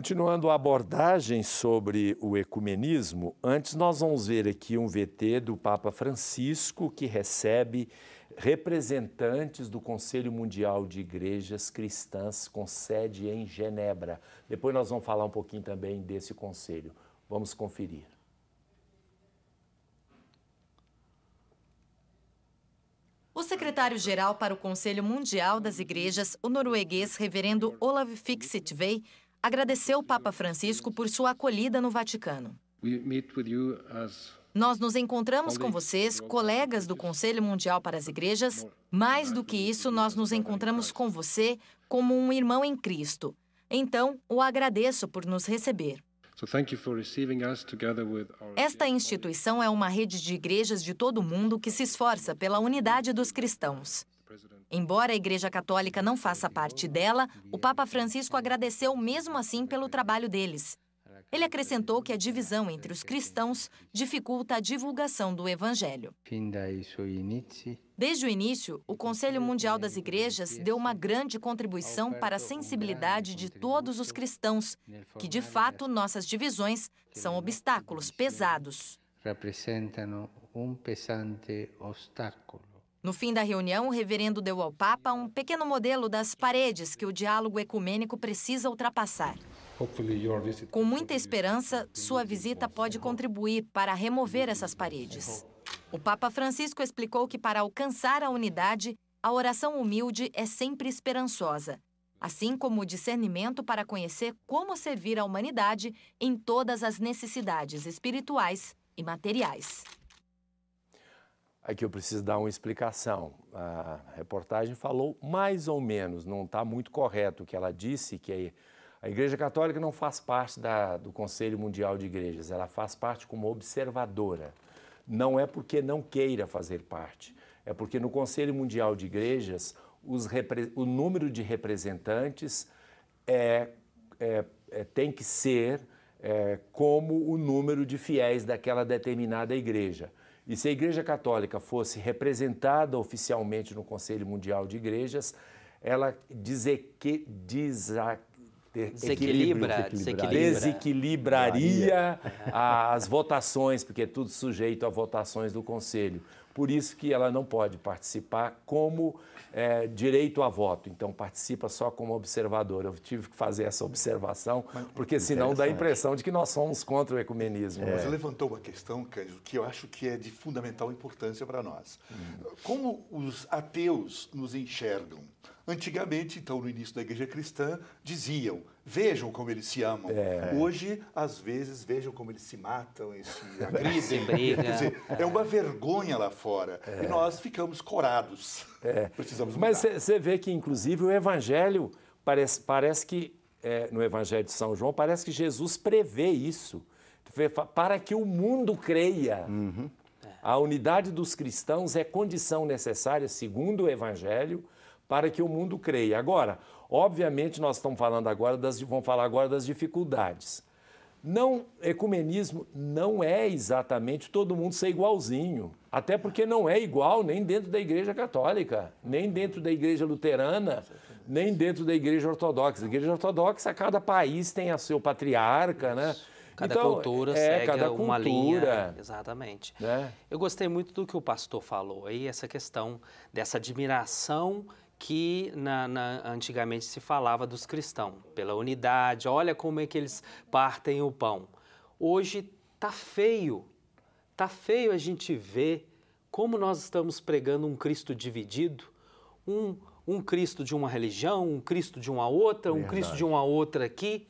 Continuando a abordagem sobre o ecumenismo, antes nós vamos ver aqui um VT do Papa Francisco, que recebe representantes do Conselho Mundial de Igrejas Cristãs com sede em Genebra. Depois nós vamos falar um pouquinho também desse conselho. Vamos conferir. O secretário-geral para o Conselho Mundial das Igrejas, o norueguês reverendo Olav Fiksethvei, agradeceu o Papa Francisco por sua acolhida no Vaticano. Nós nos encontramos com vocês, colegas do Conselho Mundial para as Igrejas. Mais do que isso, nós nos encontramos com você como um irmão em Cristo. Então, o agradeço por nos receber. Esta instituição é uma rede de igrejas de todo o mundo que se esforça pela unidade dos cristãos. Embora a Igreja Católica não faça parte dela, o Papa Francisco agradeceu mesmo assim pelo trabalho deles. Ele acrescentou que a divisão entre os cristãos dificulta a divulgação do Evangelho. Desde o início, o Conselho Mundial das Igrejas deu uma grande contribuição para a sensibilidade de todos os cristãos, que de fato nossas divisões são obstáculos pesados. Rappresentano pesante obstáculo. No fim da reunião, o reverendo deu ao Papa um pequeno modelo das paredes que o diálogo ecumênico precisa ultrapassar. Com muita esperança, sua visita pode contribuir para remover essas paredes. O Papa Francisco explicou que para alcançar a unidade, a oração humilde é sempre esperançosa, assim como o discernimento para conhecer como servir a humanidade em todas as necessidades espirituais e materiais. Aqui eu preciso dar uma explicação. A reportagem falou mais ou menos, não está muito correto o que ela disse, que a Igreja Católica não faz parte do Conselho Mundial de Igrejas, ela faz parte como observadora. Não é porque não queira fazer parte, é porque no Conselho Mundial de Igrejas o número de representantes tem que ser como o número de fiéis daquela determinada igreja. E se a Igreja Católica fosse representada oficialmente no Conselho Mundial de Igrejas, ela desequilibraria as votações, porque é tudo sujeito a votações do Conselho. Por isso que ela não pode participar como direito a voto, então participa só como observadora. Eu tive que fazer essa observação, porque senão dá a impressão de que nós somos contra o ecumenismo. Você levantou uma questão, Cândido, que eu acho que é de fundamental importância para nós. Como os ateus nos enxergam? Antigamente, então, no início da Igreja Cristã, diziam, vejam como eles se amam. Hoje, às vezes, vejam como eles se matam e se agridem. Quer dizer, é uma vergonha lá fora. E nós ficamos corados. Precisamos mudar. Mas você vê que, inclusive, o Evangelho, parece que, no Evangelho de São João, parece que Jesus prevê isso. Para que o mundo creia. A unidade dos cristãos é condição necessária, segundo o Evangelho, para que o mundo creia. Agora, obviamente, nós vamos falar agora das dificuldades. Ecumenismo não é exatamente todo mundo ser igualzinho, até porque não é igual nem dentro da Igreja Católica, nem dentro da Igreja Luterana, nem dentro da Igreja Ortodoxa. A Igreja Ortodoxa, cada país tem a seu patriarca, né? Cada cultura segue uma linha. Exatamente. Né? Eu gostei muito do que o pastor falou aí, essa questão dessa admiração que antigamente se falava dos cristãos, pela unidade, olha como é que eles partem o pão. Hoje tá feio a gente ver como nós estamos pregando um Cristo dividido, um Cristo de uma religião, um Cristo de uma outra, um Cristo de uma outra aqui.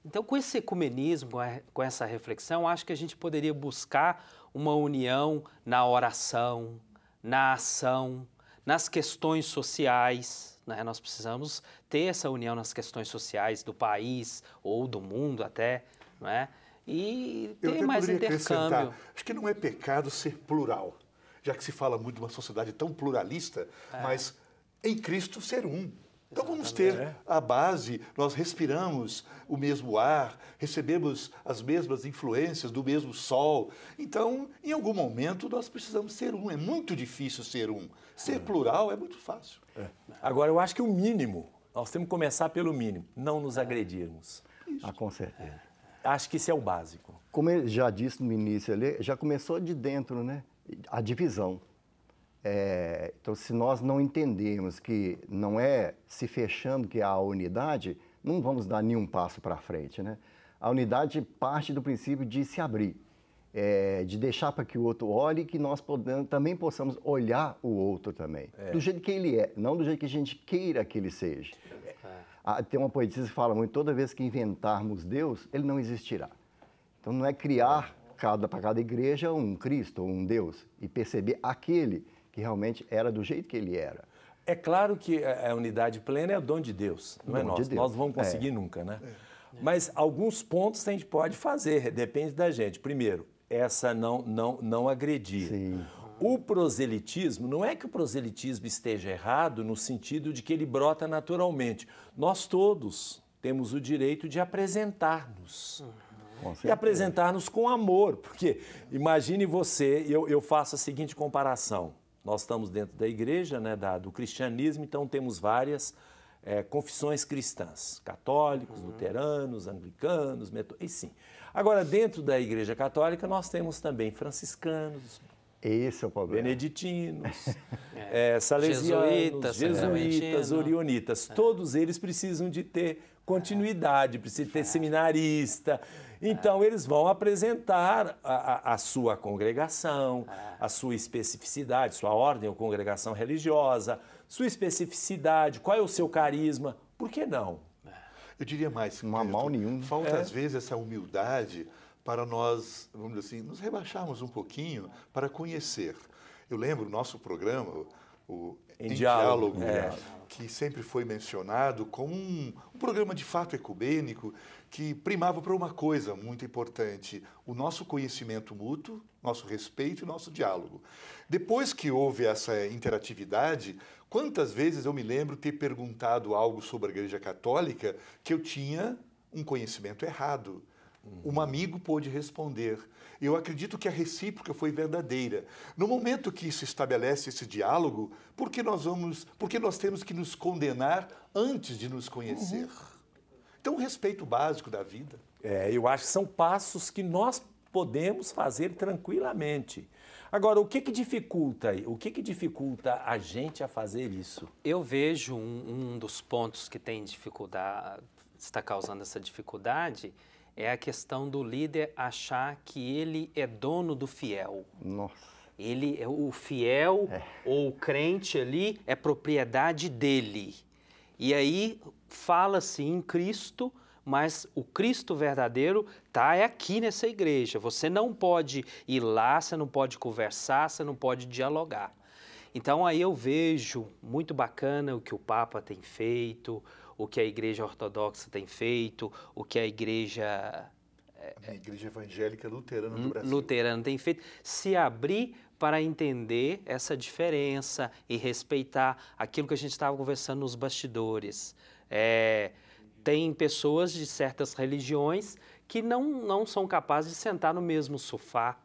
Então, com esse ecumenismo, com essa reflexão, acho que a gente poderia buscar uma união na oração, na ação, nas questões sociais, né? Nós precisamos ter essa união nas questões sociais do país ou do mundo até, não é? E ter mais intercâmbio. Acho que não é pecado ser plural, já que se fala muito de uma sociedade tão pluralista, mas em Cristo ser um. Então vamos ter a base, nós respiramos o mesmo ar, recebemos as mesmas influências do mesmo sol. Então, em algum momento, nós precisamos ser um. É muito difícil ser um. Ser plural é muito fácil. Agora, eu acho que o mínimo, nós temos que começar pelo mínimo, não nos agredirmos. isso. Ah, com certeza. Acho que isso é o básico. Como ele já disse no início ali, já começou de dentro, né? A divisão. Então, se nós não entendemos que não é se fechando que há a unidade, não vamos dar nenhum passo para frente, né? A unidade parte do princípio de se abrir, de deixar para que o outro olhe e que nós também possamos olhar o outro também, do jeito que ele é, não do jeito que a gente queira que ele seja. Tem uma poetisa que fala muito, toda vez que inventarmos Deus, ele não existirá. Então, não é criar para cada igreja um Cristo ou um Deus e perceber aquele que realmente era do jeito que ele era. É claro que a unidade plena é o dom de Deus, não é nosso. Nós não vamos conseguir nunca, né? Mas alguns pontos a gente pode fazer, depende da gente. Primeiro, essa não agredir. Sim. O proselitismo, não é que o proselitismo esteja errado no sentido de que ele brota naturalmente. Nós todos temos o direito de apresentar-nos. E apresentar-nos com amor, porque imagine você, eu faço a seguinte comparação. Nós estamos dentro da igreja, né, do cristianismo, então temos várias confissões cristãs, católicos, luteranos, anglicanos, e sim. Agora, dentro da igreja católica, nós temos também franciscanos, esse é o problema. Beneditinos, salesianos, jesuítas, orionitas. Todos eles precisam de ter continuidade, precisam ter seminarista. Então, eles vão apresentar a sua congregação, a sua especificidade, sua ordem ou congregação religiosa, sua especificidade, qual é o seu carisma. Por que não? Eu diria mais, não há mal nenhum. Falta, às vezes, essa humildade para nós, vamos dizer assim, nos rebaixarmos um pouquinho para conhecer. Eu lembro o nosso programa, o Em Diálogo, que sempre foi mencionado como um programa de fato ecumênico que primava por uma coisa muito importante, o nosso conhecimento mútuo, nosso respeito e nosso diálogo. Depois que houve essa interatividade, quantas vezes eu me lembro ter perguntado algo sobre a Igreja Católica que eu tinha um conhecimento errado. Um amigo pôde responder. Eu acredito que a recíproca foi verdadeira. No momento que se estabelece esse diálogo, por que nós temos que nos condenar antes de nos conhecer? Então, o respeito básico da vida. Eu acho que são passos que nós podemos fazer tranquilamente. Agora, o que dificulta a gente a fazer isso? Eu vejo um dos pontos que tem dificuldade, está causando essa dificuldade, é a questão do líder achar que ele é dono do fiel. Nossa. Ele é o fiel ou o crente ali é propriedade dele. E aí fala-se em Cristo, mas o Cristo verdadeiro está aqui nessa igreja. Você não pode ir lá, você não pode conversar, você não pode dialogar. Então aí eu vejo muito bacana o que o Papa tem feito, o que a Igreja Ortodoxa tem feito, o que a Igreja... A Igreja Evangélica Luterana do Brasil. Luterana tem feito, se abrir para entender essa diferença e respeitar aquilo que a gente estava conversando nos bastidores. Tem pessoas de certas religiões que não são capazes de sentar no mesmo sofá.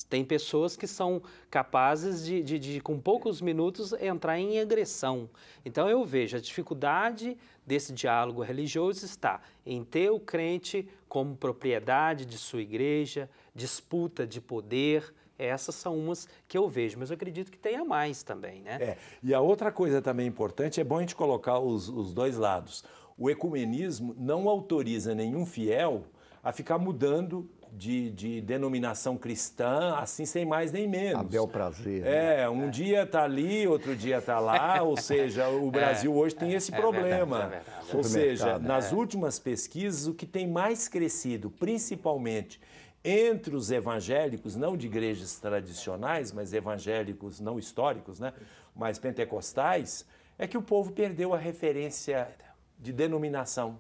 Tem pessoas que são capazes de, com poucos minutos, entrar em agressão. Então, eu vejo a dificuldade desse diálogo religioso está em ter o crente como propriedade de sua igreja, disputa de poder. Essas são umas que eu vejo, mas eu acredito que tenha mais também, né? E a outra coisa também importante, é bom a gente colocar os dois lados. O ecumenismo não autoriza nenhum fiel a ficar mudando de denominação cristã, assim, sem mais nem menos. A bel prazer. Um dia está ali, outro dia está lá, ou seja, o Brasil hoje tem esse problema. Verdade. Ou seja, nas últimas pesquisas, o que tem mais crescido, principalmente entre os evangélicos, não de igrejas tradicionais, mas evangélicos não históricos, né, mas pentecostais, é que o povo perdeu a referência de denominação.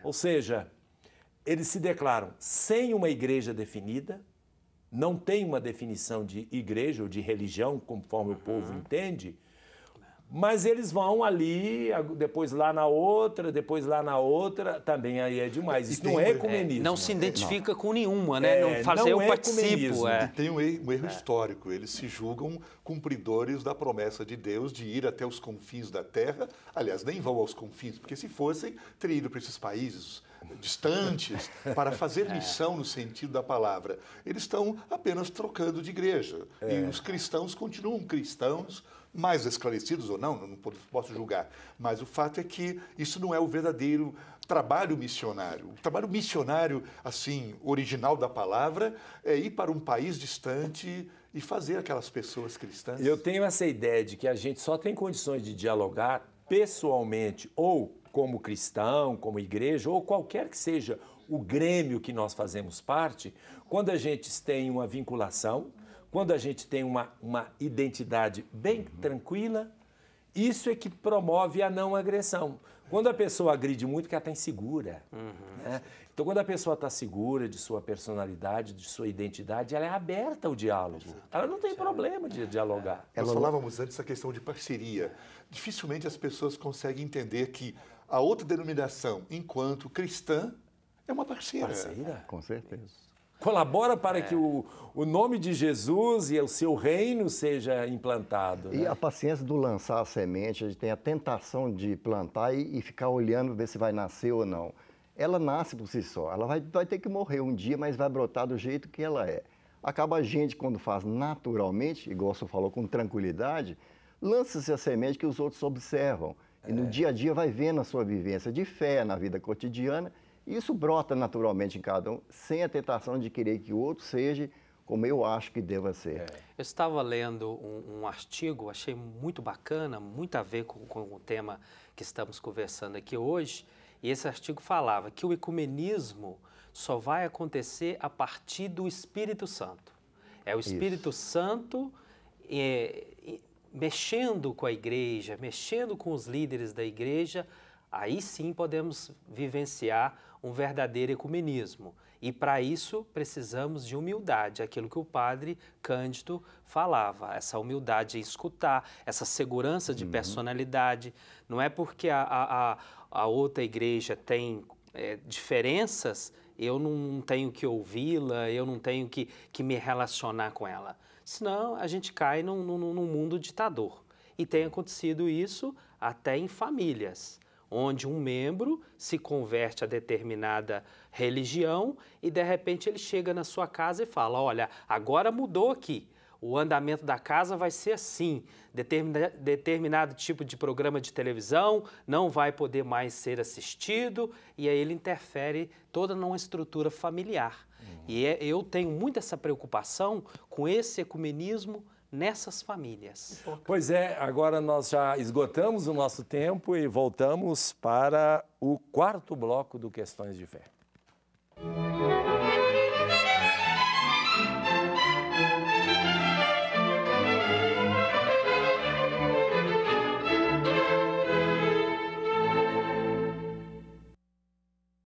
Ou seja, eles se declaram sem uma igreja definida, não tem uma definição de igreja ou de religião, conforme o povo entende, Mas eles vão ali, depois lá na outra, também aí é demais. Isso não é ecumenismo. Não se identifica com nenhuma, né? Não fazer eu participo. E tem um erro histórico. Eles se julgam cumpridores da promessa de Deus de ir até os confins da terra. Aliás, nem vão aos confins, porque se fossem, teriam ido para esses países distantes para fazer missão no sentido da palavra. Eles estão apenas trocando de igreja. E os cristãos continuam cristãos, mais esclarecidos ou não posso julgar. Mas o fato é que isso não é o verdadeiro trabalho missionário. O trabalho missionário, assim, original da palavra, é ir para um país distante e fazer aquelas pessoas cristãs. Eu tenho essa ideia de que a gente só tem condições de dialogar pessoalmente ou como cristão, como igreja, ou qualquer que seja o grêmio que nós fazemos parte, quando a gente tem uma vinculação, quando a gente tem uma identidade bem tranquila, isso é que promove a não agressão. Quando a pessoa agride muito, que ela está insegura. Né? Então, quando a pessoa está segura de sua personalidade, de sua identidade, ela é aberta ao diálogo. Ela não tem problema de dialogar. Nós falávamos antes da questão de parceria. Dificilmente as pessoas conseguem entender que a outra denominação, enquanto cristã, é uma parceira. Parceira? Com certeza. Colabora para que o nome de Jesus e o seu reino seja implantado. E né? a paciência do lançar a semente, a gente tem a tentação de plantar e ficar olhando, ver se vai nascer ou não. Ela nasce por si só, ela vai ter que morrer um dia, mas vai brotar do jeito que ela é. Acaba a gente, quando faz naturalmente, igual o senhor falou, com tranquilidade, lança-se a semente que os outros observam. E no dia a dia vai vendo a sua vivência de fé na vida cotidiana. E isso brota naturalmente em cada um, sem a tentação de querer que o outro seja como eu acho que deva ser. Eu estava lendo um artigo, achei muito bacana, muito a ver com o tema que estamos conversando aqui hoje, e esse artigo falava que o ecumenismo só vai acontecer a partir do Espírito Santo. É o Espírito Santo mexendo com a igreja, mexendo com os líderes da igreja, aí sim podemos vivenciar um verdadeiro ecumenismo. E para isso precisamos de humildade, aquilo que o padre Cândido falava, essa humildade em escutar, essa segurança de personalidade. Não é porque a outra igreja tem diferenças, eu não tenho que ouvi-la, eu não tenho que me relacionar com ela. Senão a gente cai num mundo ditador. E tem acontecido isso até em famílias, onde um membro se converte a determinada religião e, de repente, ele chega na sua casa e fala, olha, agora mudou aqui, o andamento da casa vai ser assim, determinado tipo de programa de televisão não vai poder mais ser assistido, e aí ele interfere toda numa estrutura familiar. E eu tenho muito essa preocupação com esse ecumenismo nessas famílias. Pois é, agora nós já esgotamos o nosso tempo e voltamos para o quarto bloco do Questões de Fé.